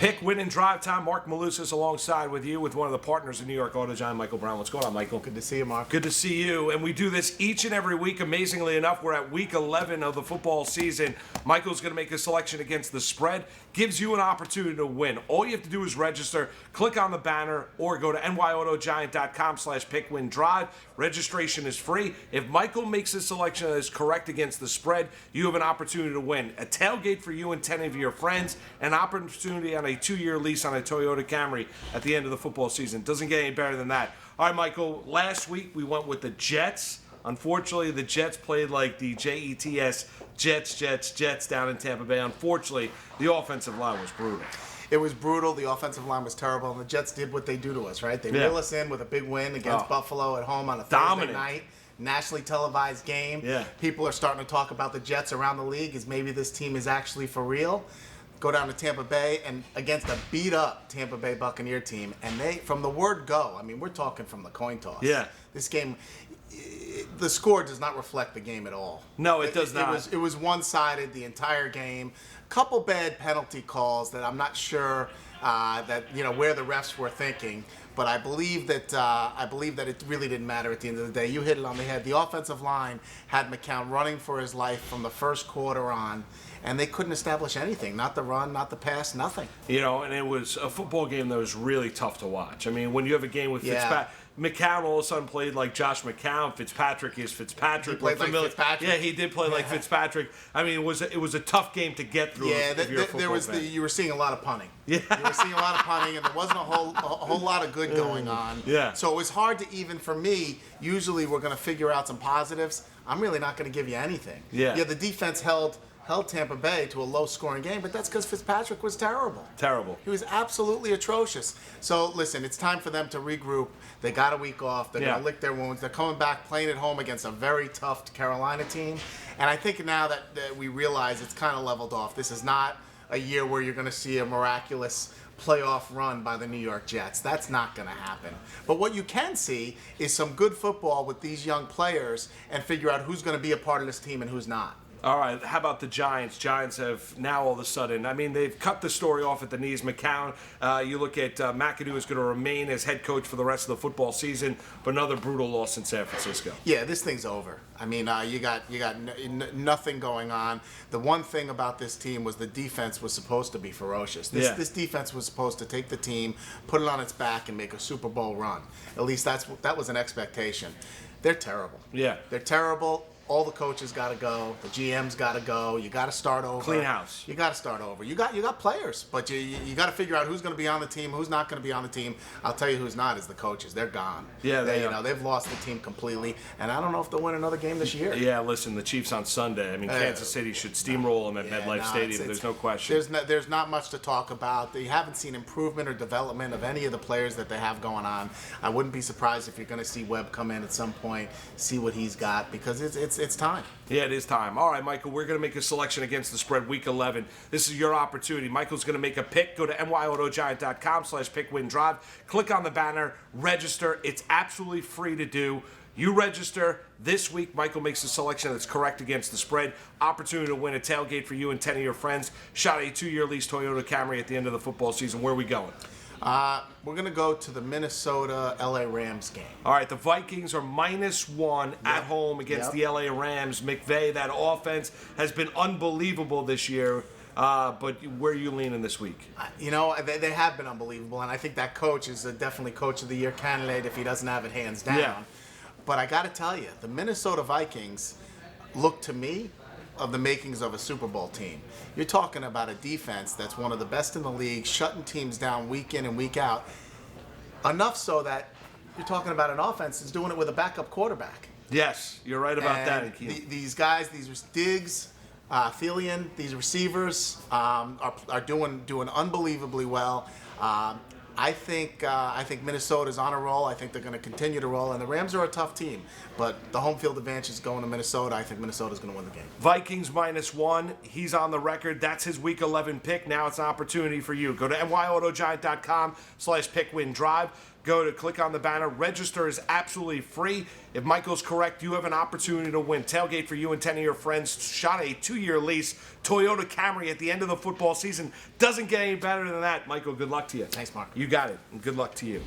Pick, win, and drive time. Marc Malusis alongside with you with one of the partners of New York Auto Giant, Michael Brown. What's going on, Michael? Good to see you, Marc. Good to see you. And we do this each and every week. Amazingly enough, we're at week 11 of the football season. Michael's going to make a selection against the spread. Gives you an opportunity to win. All you have to do is register, click on the banner, or go to nyautogiant.com/pickwindrive. Registration is free. If Michael makes a selection that is correct against the spread, you have an opportunity to win. A tailgate for you and 10 of your friends. An opportunity on a 2-year lease on a Toyota Camry at the end of the football season. Doesn't get any better than that. All right, Michael, last week we went with the Jets. Unfortunately, the Jets played like the Jets, Jets down in Tampa Bay. Unfortunately, the offensive line was brutal. It was brutal. The offensive line was terrible, and the Jets did what they do to us, right? They reel us in with a big win against Buffalo at home on a Thursday night. Nationally televised game. Yeah. People are starting to talk about the Jets around the league as maybe this team is actually for real. Go down to Tampa Bay and against a beat-up Tampa Bay Buccaneer team, and they, from the word go, I mean, we're talking from the coin toss. Yeah. This game, the score does not reflect the game at all. No, it does not. It was one-sided the entire game. Couple bad penalty calls that I'm not sure where the refs were thinking, but I believe that it really didn't matter at the end of the day. You hit it on the head. The offensive line had McCown running for his life from the first quarter on, and they couldn't establish anything. Not the run, not the pass, nothing. You know, and it was a football game that was really tough to watch. I mean, when you have a game with Fitzpatrick, McCown all of a sudden played like Josh McCown. Fitzpatrick is Fitzpatrick. He played like Fitzpatrick. Yeah, he did play like Fitzpatrick. I mean, it was a tough game to get through. Yeah, you were seeing a lot of punting. Yeah, you were seeing a lot of punting, and there wasn't a whole lot of good going on. Yeah. So it was hard to even for me. Usually, we're going to figure out some positives. I'm really not going to give you anything. Yeah. Yeah, the defense held Tampa Bay to a low-scoring game, but that's because Fitzpatrick was terrible. Terrible. He was absolutely atrocious. So, listen, it's time for them to regroup. They got a week off. They're going to lick their wounds. They're coming back playing at home against a very tough Carolina team. And I think now that we realize it's kind of leveled off. This is not a year where you're going to see a miraculous playoff run by the New York Jets. That's not going to happen. But what you can see is some good football with these young players and figure out who's going to be a part of this team and who's not. All right, how about the Giants? Giants have now all of a sudden, I mean, they've cut the story off at the knees. McCown, you look at McAdoo is going to remain as head coach for the rest of the football season, but another brutal loss in San Francisco. Yeah, this thing's over. I mean, you got nothing going on. The one thing about this team was the defense was supposed to be ferocious. This defense was supposed to take the team, put it on its back, and make a Super Bowl run. At least that was an expectation. They're terrible. Yeah. They're terrible. All the coaches got to go. The GM's got to go. You got to start over. Clean house. You got to start over. You got players, but you got to figure out who's going to be on the team, who's not going to be on the team. I'll tell you who's not is the coaches. They're gone. Yeah, they've lost the team completely, and I don't know if they'll win another game this year. Yeah, listen, the Chiefs on Sunday. I mean, Kansas City should steamroll them at MetLife Stadium. There's no question. There's not much to talk about. They haven't seen improvement or development of any of the players that they have going on. I wouldn't be surprised if you're going to see Webb come in at some point, see what he's got, because it's time. Yeah, it is time. All right, Michael, we're going to make a selection against the spread week 11. This is your opportunity. Michael's going to make a pick. Go to nyautogiant.com/pickwindrive. Click on the banner. Register. It's absolutely free to do. You register. This week, Michael makes a selection that's correct against the spread. Opportunity to win a tailgate for you and 10 of your friends. Shot a 2-year lease Toyota Camry at the end of the football season. Where are we going? We're going to go to the Minnesota-LA Rams game. All right, the Vikings are -1 at home against the LA Rams. McVay, that offense has been unbelievable this year. But where are you leaning this week? They have been unbelievable, and I think that coach is definitely Coach of the Year candidate if he doesn't have it hands down. Yeah. But I got to tell you, the Minnesota Vikings look to me of the makings of a Super Bowl team. You're talking about a defense that's one of the best in the league, shutting teams down week in and week out. Enough so that you're talking about an offense that's doing it with a backup quarterback. Yes, you're right about that. These guys, these Diggs, Thielen, these receivers are doing unbelievably well. I think Minnesota's on a roll. I think they're going to continue to roll, and the Rams are a tough team. But the home field advantage is going to Minnesota. I think Minnesota's going to win the game. Vikings -1. He's on the record. That's his Week 11 pick. Now it's an opportunity for you. Go to nyautogiant.com/pickwindrive. Go to click on the banner. Register is absolutely free. If Michael's correct, you have an opportunity to win. Tailgate for you and 10 of your friends. Shot a 2-year lease. Toyota Camry at the end of the football season. Doesn't get any better than that. Michael, good luck to you. Thanks, Marc. You got it. And good luck to you.